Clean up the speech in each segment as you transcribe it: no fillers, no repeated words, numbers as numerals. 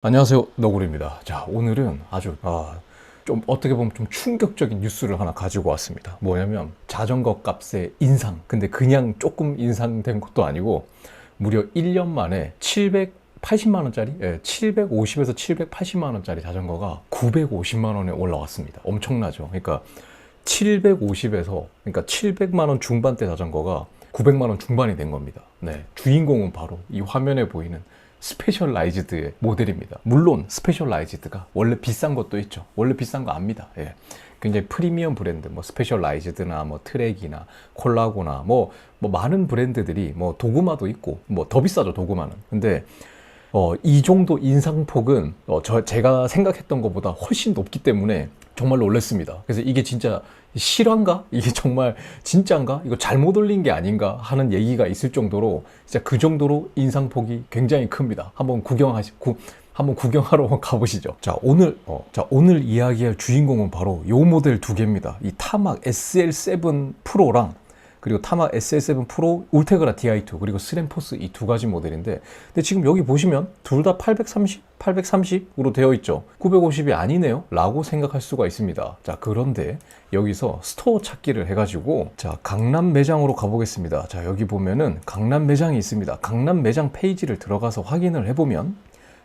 안녕하세요, 너구리입니다. 자, 오늘은 아주 좀 어떻게 보면 좀 충격적인 뉴스를 하나 가지고 왔습니다. 뭐냐면 자전거 값의 인상. 근데 그냥 조금 인상된 것도 아니고 무려 1년 만에 780만 원짜리, 750에서 780만 원짜리 자전거가 950만 원에 올라왔습니다. 엄청나죠. 그러니까 750에서 그러니까 700만 원 중반대 자전거가 900만 원 중반이 된 겁니다. 네, 주인공은 바로 이 화면에 보이는 스페셜라이즈드의 모델입니다. 물론 스페셜라이즈드가 원래 비싼 것도 있죠. 원래 비싼 거 압니다. 예. 굉장히 프리미엄 브랜드, 뭐 스페셜라이즈드나 뭐 트랙이나 콜라고나 뭐 많은 브랜드들이 뭐 도그마도 있고 뭐 더 비싸죠, 도그마는. 근데 이 정도 인상폭은 제가 생각했던 것보다 훨씬 높기 때문에 정말 놀랐습니다. 그래서 이게 진짜 실화인가? 이게 정말 진짜인가? 이거 잘못 올린 게 아닌가? 하는 얘기가 있을 정도로 진짜 그 정도로 인상폭이 굉장히 큽니다. 한번 구경하러 가보시죠. 자, 오늘 이야기할 주인공은 바로 요 모델 두 개입니다. 이 타막 SL7 프로랑 그리고 타막 SL7 프로 울테그라 DI2 그리고 스램포스 이 두 가지 모델인데, 근데 지금 여기 보시면 둘 다 830으로 되어 있죠. 950이 아니네요 라고 생각할 수가 있습니다. 자, 그런데 여기서 스토어 찾기를 해가지고 자, 강남 매장으로 가보겠습니다. 자, 여기 보면은 강남 매장이 있습니다. 강남 매장 페이지를 들어가서 확인을 해보면,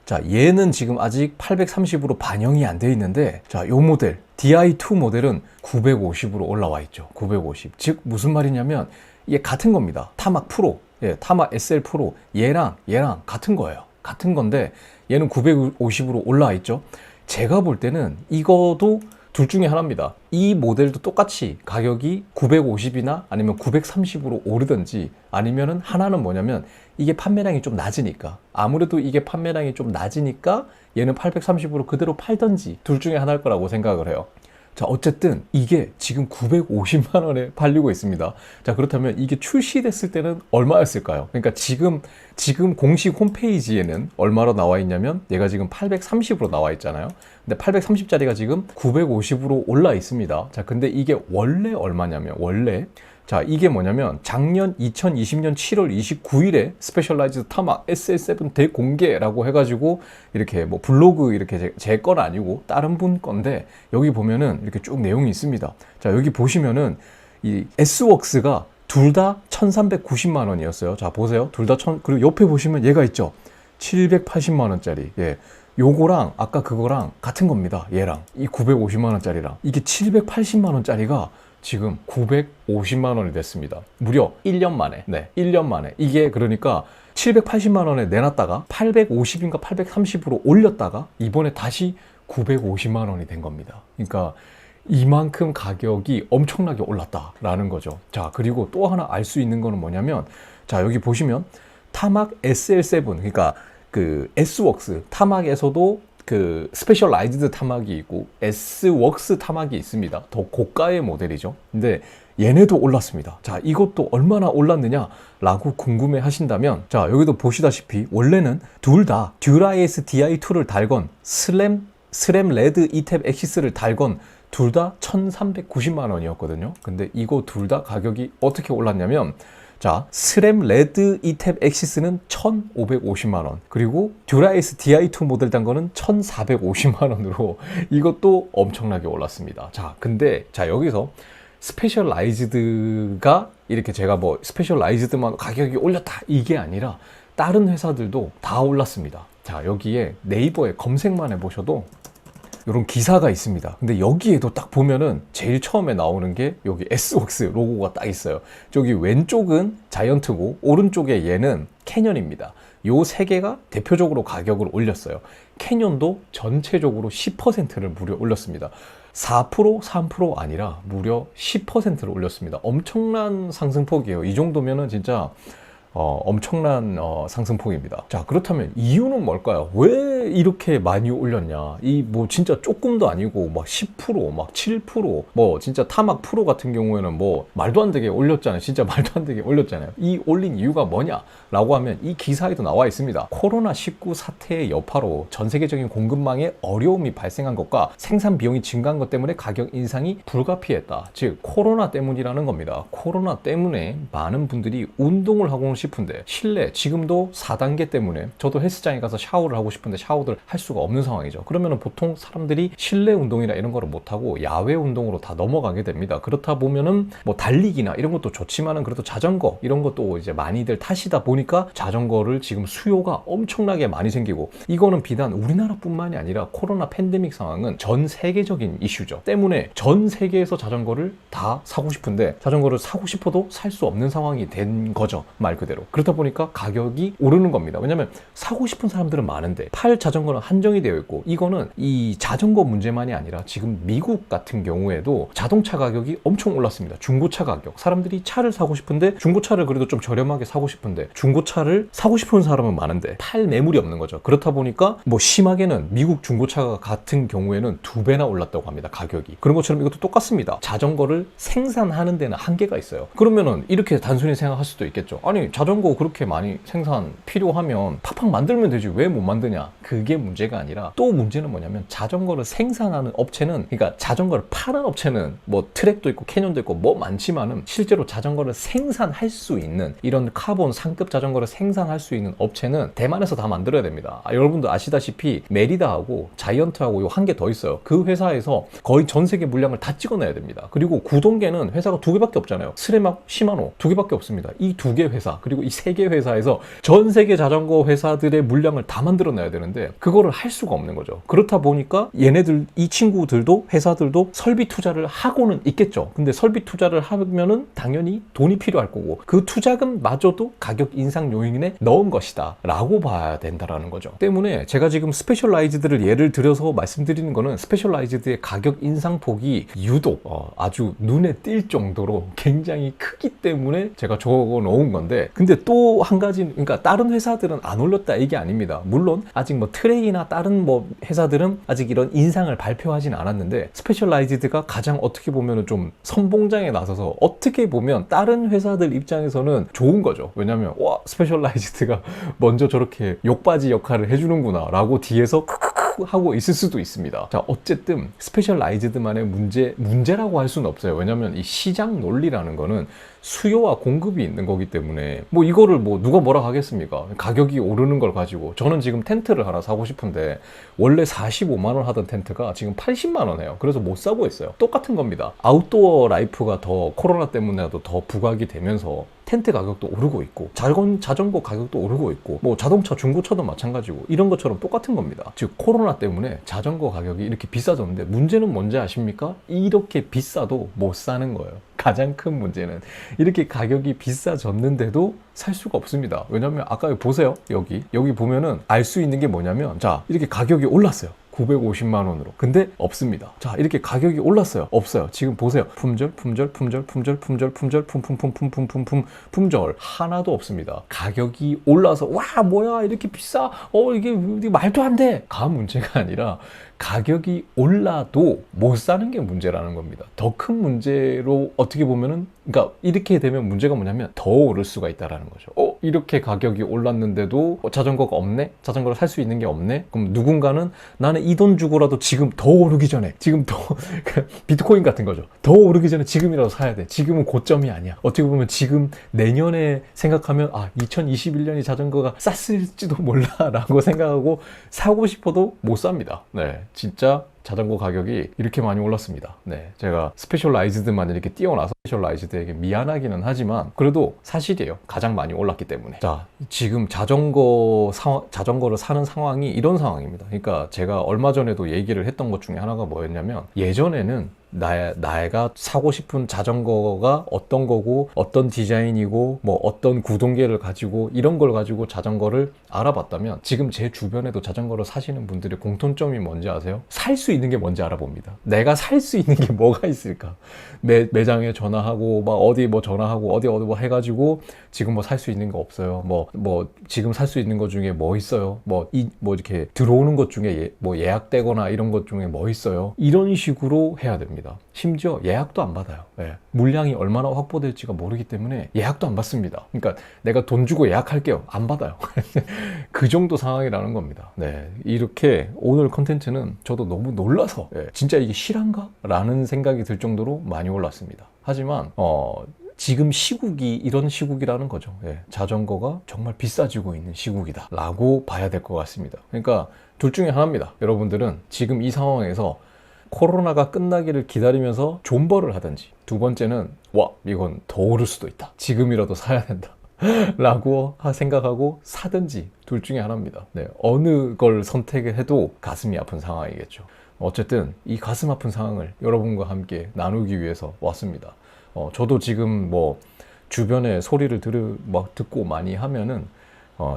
자, 얘는 지금 아직 830으로 반영이 안 되어 있는데, 자, 요 모델 DI2 모델은 950으로 올라와 있죠. 950. 즉 무슨 말이냐면 이게 같은 겁니다. 타막 프로, 타막 SL 프로 얘랑 같은 거예요. 같은 건데 얘는 950으로 올라와 있죠. 제가 볼 때는 이거도 둘 중에 하나입니다. 이 모델도 똑같이 가격이 950이나 아니면 930으로 오르든지, 아니면은 하나는 뭐냐면 이게 판매량이 좀 낮으니까, 아무래도 이게 판매량이 좀 낮으니까 얘는 830으로 그대로 팔든지 둘 중에 하나일 거라고 생각을 해요. 자, 어쨌든 이게 지금 950만 원에 팔리고 있습니다. 자, 그렇다면 이게 출시됐을 때는 얼마였을까요? 그러니까 지금 공식 홈페이지에는 얼마로 나와 있냐면 얘가 지금 830으로 나와 있잖아요. 근데 830짜리가 지금 950으로 올라 있습니다. 자, 근데 이게 원래 얼마냐면 자, 이게 뭐냐면 작년 2020년 7월 29일에 스페셜라이즈드 타막 SL7 대공개라고 해가지고 이렇게 뭐 블로그 이렇게 제 건 아니고 다른 분 건데, 여기 보면은 이렇게 쭉 내용이 있습니다. 자, 여기 보시면은 이 S웍스가 둘 다 1390만 원이었어요. 자, 보세요. 둘 다 그리고 옆에 보시면 얘가 있죠. 780만 원짜리. 예. 요거랑 아까 그거랑 같은 겁니다. 얘랑 이 950만 원짜리랑 이게 780만 원짜리가 지금 950만 원이 됐습니다. 무려 1년 만에. 네, 1년 만에. 이게 그러니까 780만 원에 내놨다가 850인가 830으로 올렸다가 이번에 다시 950만 원이 된 겁니다. 그러니까 이만큼 가격이 엄청나게 올랐다라는 거죠. 자, 그리고 또 하나 알 수 있는 거는 뭐냐면, 자, 여기 보시면 타막 SL7, 그러니까 그 S웍스 타막에서도 그 스페셜라이즈드 타막이 있고 S웍스 타막이 있습니다. 더 고가의 모델이죠. 근데 얘네도 올랐습니다. 자, 이것도 얼마나 올랐느냐 라고 궁금해 하신다면, 자, 여기도 보시다시피 원래는 둘 다 듀라이스 DI2를 달건 스램 레드 이탭 엑시스를 달건 둘 다 1390만 원이었거든요. 근데 이거 둘 다 가격이 어떻게 올랐냐면, 자, 스램 레드 이탭 엑시스는 1550만 원, 그리고 듀라이스 DI2 모델 단 거는 1450만 원으로 이것도 엄청나게 올랐습니다. 자, 근데 자, 여기서 스페셜라이즈드가 이렇게 제가 뭐 스페셜라이즈드만 가격이 올렸다 이게 아니라 다른 회사들도 다 올랐습니다. 자, 여기에 네이버에 검색만 해보셔도 이런 기사가 있습니다. 근데 여기에도 딱 보면은 제일 처음에 나오는 게 여기 S웍스 로고가 딱 있어요. 저기 왼쪽은 자이언트고 오른쪽에 얘는 캐년입니다. 요 세 개가 대표적으로 가격을 올렸어요. 캐년도 전체적으로 10%를 무려 올렸습니다. 4%, 3% 아니라 무려 10%를 올렸습니다. 엄청난 상승폭이에요. 이 정도면은 진짜 엄청난 상승폭입니다. 자, 그렇다면 이유는 뭘까요? 왜 이렇게 많이 올렸냐? 이 뭐 진짜 조금도 아니고 막 10%, 막 7%, 뭐 진짜 타막 프로 같은 경우에는 뭐 말도 안 되게 올렸잖아요. 진짜 말도 안 되게 올렸잖아요. 이 올린 이유가 뭐냐? 라고 하면 이 기사에도 나와 있습니다. 코로나19 사태의 여파로 전 세계적인 공급망에 어려움이 발생한 것과 생산 비용이 증가한 것 때문에 가격 인상이 불가피했다. 즉 코로나 때문이라는 겁니다. 코로나 때문에 많은 분들이 운동을 하고 싶은데 실내 지금도 4단계 때문에 저도 헬스장에 가서 샤워를 하고 싶은데 샤워를 할 수가 없는 상황이죠. 그러면은 보통 사람들이 실내 운동이나 이런 거를 못하고 야외 운동으로 다 넘어가게 됩니다. 그렇다 보면은 뭐 달리기나 이런 것도 좋지만은 그래도 자전거 이런 것도 이제 많이들 타시다 보니까 자전거를 지금 수요가 엄청나게 많이 생기고, 이거는 비단 우리나라뿐만이 아니라 코로나 팬데믹 상황은 전 세계적인 이슈죠. 때문에 전 세계에서 자전거를 다 사고 싶은데 자전거를 사고 싶어도 살 수 없는 상황이 된 거죠, 말 그대로. 그러다 보니까 가격이 오르는 겁니다. 왜냐면 사고 싶은 사람들은 많은데 팔 자전거는 한정이 되어 있고, 이거는 이 자전거 문제만이 아니라 지금 미국 같은 경우에도 자동차 가격이 엄청 올랐습니다. 중고차 가격. 사람들이 차를 사고 싶은데 중고차를 그래도 좀 저렴하게 사고 싶은데 중고차를 사고 싶은 사람은 많은데 팔 매물이 없는 거죠. 그렇다 보니까 뭐 심하게는 미국 중고차 같은 경우에는 2배나 올랐다고 합니다, 가격이. 그런 것처럼 이것도 똑같습니다. 자전거를 생산하는 데는 한계가 있어요. 그러면은 이렇게 단순히 생각할 수도 있겠죠. 아니 자전거 그렇게 많이 생산 필요하면 팍팍 만들면 되지 왜 못 만드냐. 그게 문제가 아니라 또 문제는 뭐냐면 자전거를 생산하는 업체는, 그러니까 자전거를 파는 업체는 뭐 트랙도 있고 캐년도 있고 뭐 많지만은 실제로 자전거를 생산할 수 있는 이런 카본 상급 자전거를 생산할 수 있는 업체는 대만에서 다 만들어야 됩니다. 여러분도 아시다시피 메리다하고 자이언트하고 요 한 개 더 있어요. 그 회사에서 거의 전 세계 물량을 다 찍어내야 됩니다. 그리고 구동계는 회사가 2개밖에 없잖아요. 스레막, 시마노 2개밖에 없습니다. 이 2개 회사 그리고 이 3개 회사에서 전 세계 자전거 회사들의 물량을 다 만들어내야 되는데 그거를 할 수가 없는 거죠. 그렇다 보니까 얘네들, 이 친구들도 회사들도 설비 투자를 하고는 있겠죠. 근데 설비 투자를 하면은 당연히 돈이 필요할 거고 그 투자금마저도 가격 인상 요인에 넣은 것이다 라고 봐야 된다라는 거죠. 때문에 제가 지금 스페셜라이즈드를 예를 들어서 말씀드리는 거는 스페셜라이즈드의 가격 인상폭이 유독 아주 눈에 띌 정도로 굉장히 크기 때문에 제가 적어 놓은 건데, 근데 또 한 가지, 그러니까 다른 회사들은 안 올렸다 이게 아닙니다. 물론 아직 뭐 트레이나 다른 뭐 회사들은 아직 이런 인상을 발표하진 않았는데 스페셜라이즈드가 가장 어떻게 보면 좀 선봉장에 나서서 어떻게 보면 다른 회사들 입장에서는 좋은 거죠. 왜냐면 와 스페셜라이즈드가 먼저 저렇게 욕바지 역할을 해주는구나 라고 뒤에서 하고 있을 수도 있습니다. 자, 어쨌든 스페셜라이즈드만의 문제라고 할 수는 없어요. 왜냐면 이 시장 논리라는 거는 수요와 공급이 있는 거기 때문에 뭐 이거를 뭐 누가 뭐라 하겠습니까? 가격이 오르는 걸 가지고. 저는 지금 텐트를 하나 사고 싶은데 원래 45만 원 하던 텐트가 지금 80만 원 해요. 그래서 못 사고 있어요. 똑같은 겁니다. 아웃도어 라이프가 더 코로나 때문에도 더 부각이 되면서 텐트 가격도 오르고 있고 자전거 가격도 오르고 있고 뭐 자동차 중고차도 마찬가지고 이런 것처럼 똑같은 겁니다. 즉 코로나 때문에 자전거 가격이 이렇게 비싸졌는데 문제는 뭔지 아십니까? 이렇게 비싸도 못 사는 거예요. 가장 큰 문제는 이렇게 가격이 비싸졌는데도 살 수가 없습니다. 왜냐면 아까 보세요. 여기 보면은 알 수 있는 게 뭐냐면, 자 이렇게 가격이 올랐어요. 950만 원으로. 근데 없습니다. 자, 이렇게 가격이 올랐어요. 없어요. 지금 보세요. 품절 하나도 없습니다. 가격이 올라서 와 뭐야 이렇게 비싸, 이게 말도 안 돼 가 문제가 아니라 가격이 올라도 못 사는 게 문제라는 겁니다. 더 큰 문제로 어떻게 보면은, 그러니까 이렇게 되면 문제가 뭐냐면 더 오를 수가 있다라는 거죠. 이렇게 가격이 올랐는데도 자전거가 없네? 자전거를 살 수 있는 게 없네? 그럼 누군가는 나는 이 돈 주고라도 지금 더 오르기 전에, 지금 더 비트코인 같은 거죠. 더 오르기 전에 지금이라도 사야 돼. 지금은 고점이 아니야. 어떻게 보면 지금 내년에 생각하면 2021년이 자전거가 쌌을지도 몰라 라고 생각하고 사고 싶어도 못 삽니다. 네, 진짜 자전거 가격이 이렇게 많이 올랐습니다. 네, 제가 스페셜라이즈드만 이렇게 띄워놔서 스페셜라이즈드에게 미안하기는 하지만 그래도 사실이에요. 가장 많이 올랐기 때문에. 자, 지금 자전거를 사는 상황이 이런 상황입니다. 그러니까 제가 얼마 전에도 얘기를 했던 것 중에 하나가 뭐였냐면, 예전에는 내가 사고 싶은 자전거가 어떤 거고 어떤 디자인이고 뭐 어떤 구동계를 가지고 이런 걸 가지고 자전거를 알아봤다면, 지금 제 주변에도 자전거를 사시는 분들의 공통점이 뭔지 아세요? 살 수 있는 게 뭔지 알아봅니다. 내가 살 수 있는 게 뭐가 있을까? 매장에 전화하고 막 어디 뭐 전화하고 어디 뭐 해가지고 지금 뭐 살 수 있는 거 없어요. 뭐 지금 살 수 있는 것 중에 뭐 있어요? 뭐 이렇게 들어오는 것 중에 뭐 예약되거나 이런 것 중에 뭐 있어요? 이런 식으로 해야 됩니다. 심지어 예약도 안 받아요. 네. 물량이 얼마나 확보될지가 모르기 때문에 예약도 안 받습니다. 그러니까 내가 돈 주고 예약할게요. 안 받아요. 그 정도 상황이라는 겁니다. 네. 이렇게 오늘 컨텐츠는 저도 너무 놀라서 진짜 이게 실한가? 라는 생각이 들 정도로 많이 올랐습니다. 하지만 지금 시국이 이런 시국이라는 거죠. 예, 자전거가 정말 비싸지고 있는 시국이다 라고 봐야 될 것 같습니다. 그러니까 둘 중에 하나입니다. 여러분들은 지금 이 상황에서 코로나가 끝나기를 기다리면서 존버를 하든지, 두 번째는 와 이건 더 오를 수도 있다, 지금이라도 사야 된다 라고 생각하고 사든지, 둘 중에 하나입니다. 네, 어느 걸 선택해도 가슴이 아픈 상황이겠죠. 어쨌든 이 가슴 아픈 상황을 여러분과 함께 나누기 위해서 왔습니다. 저도 지금 뭐 주변에 소리를 듣고 많이 하면은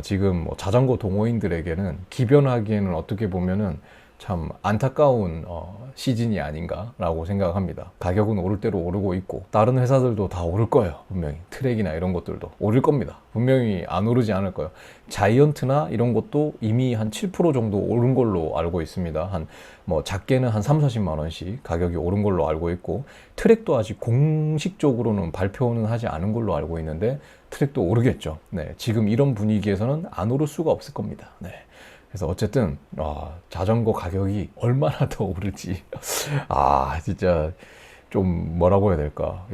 지금 뭐 자전거 동호인들에게는 기변하기에는 어떻게 보면은 참 안타까운 시즌이 아닌가라고 생각합니다. 가격은 오를 대로 오르고 있고 다른 회사들도 다 오를 거예요. 분명히 트랙이나 이런 것들도 오를 겁니다. 분명히 안 오르지 않을 거예요. 자이언트나 이런 것도 이미 한 7% 정도 오른 걸로 알고 있습니다. 한 뭐 작게는 한 3, 40만 원씩 가격이 오른 걸로 알고 있고, 트랙도 아직 공식적으로는 발표는 하지 않은 걸로 알고 있는데 트랙도 오르겠죠. 네, 지금 이런 분위기에서는 안 오를 수가 없을 겁니다. 네. 그래서 어쨌든 자전거 가격이 얼마나 더 오를지 진짜 좀 뭐라고 해야 될까,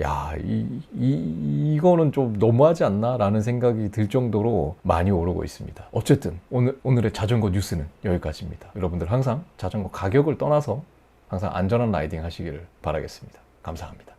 이거는 좀 너무하지 않나 라는 생각이 들 정도로 많이 오르고 있습니다. 어쨌든 오늘의 자전거 뉴스는 여기까지입니다. 여러분들 항상 자전거 가격을 떠나서 항상 안전한 라이딩 하시기를 바라겠습니다. 감사합니다.